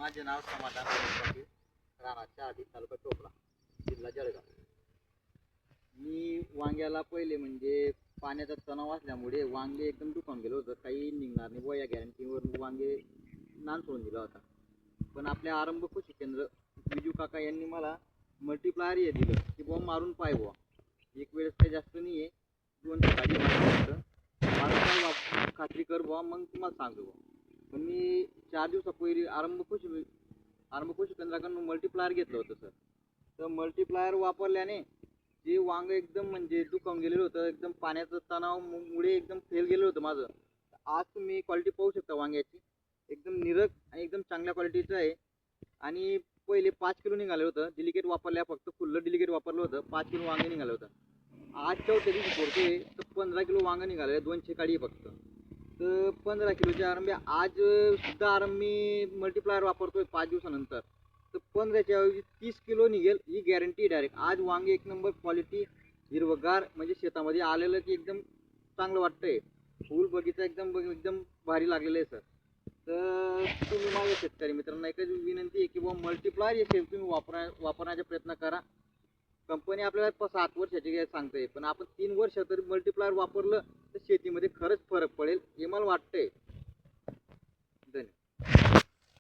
माझे नाव समाधान पाटील, राणा चहाडी, तालुका टोपला, जिल्हा जळगाव. मी वांग्याला पहिले म्हणजे पाण्याचा तणाव असल्यामुळे वांगे एकदम दुखावून गेलो होतं. काही निघणार नाही व या गॅरंटीवर वांगे नान सोडून दिला होता. पण आपल्या आरंभ कृषी केंद्र बिजू काका यांनी मला मल्टीप्लायर हे दिलं की बुवा मारून पाय बुवा, एक वेळेस काही जास्त नाही आहे, 200 गाडी मारून खात्री कर बुवा, मग तुम्हाला सांगतो बुवा. पण मी 4 दिवसापूर्वी आरंभ कृषी केंद्राकडून मल्टीप्लायर घेतलं होतं सर. तर मल्टीप्लायर वापरल्याने जे वांग एकदम म्हणजे दुखावून गेलेलं होतं, एकदम पाण्याचं तणावामुळे एकदम फेल गेलेलं होतं माझं. आज तुम्ही क्वालिटी पाहू शकता वांग्याची, एकदम निरक आणि एकदम चांगल्या क्वालिटीचं आहे. आणि पहिले 5 किलो निघालं होतं, डिलिकेट वापरल्या, फक्त फुल्ल डिलिकेट वापरलं होतं, 5 किलो वांगे निघालं होतं. आज चौथ्या दिवशी सोडतोय तर 15 किलो वांगं निघालं, 200 काडी फक्त. तर 15 किलोच्या आरंभी आज सुद्धा मी मल्टीप्लायर वापरतोय 5 दिवसानंतर, तर 15च्या ऐवजी 30 किलो निघेल ही गॅरंटी डायरेक्ट. आज वांगे एक नंबर क्वालिटी, हिरवगार, म्हणजे शेतामध्ये आलेलं की एकदम चांगलं वाटतंय. फुल बगीचा एकदम भारी लागलेलं आहे सर. तर तुम्ही माझ्या शेतकरी मित्रांना एकच विनंती आहे की बुवा मल्टीप्लायर हे तुम्ही वापरण्याचा प्रयत्न करा. कंपनी आपल्याला 7 वर्षाची सांगते, पण आपण 3 वर्ष तरी मल्टीप्लायर वापरलं तर शेतीमध्ये खरंच फरक पडेल हे मला वाटतंय. धन्यवाद.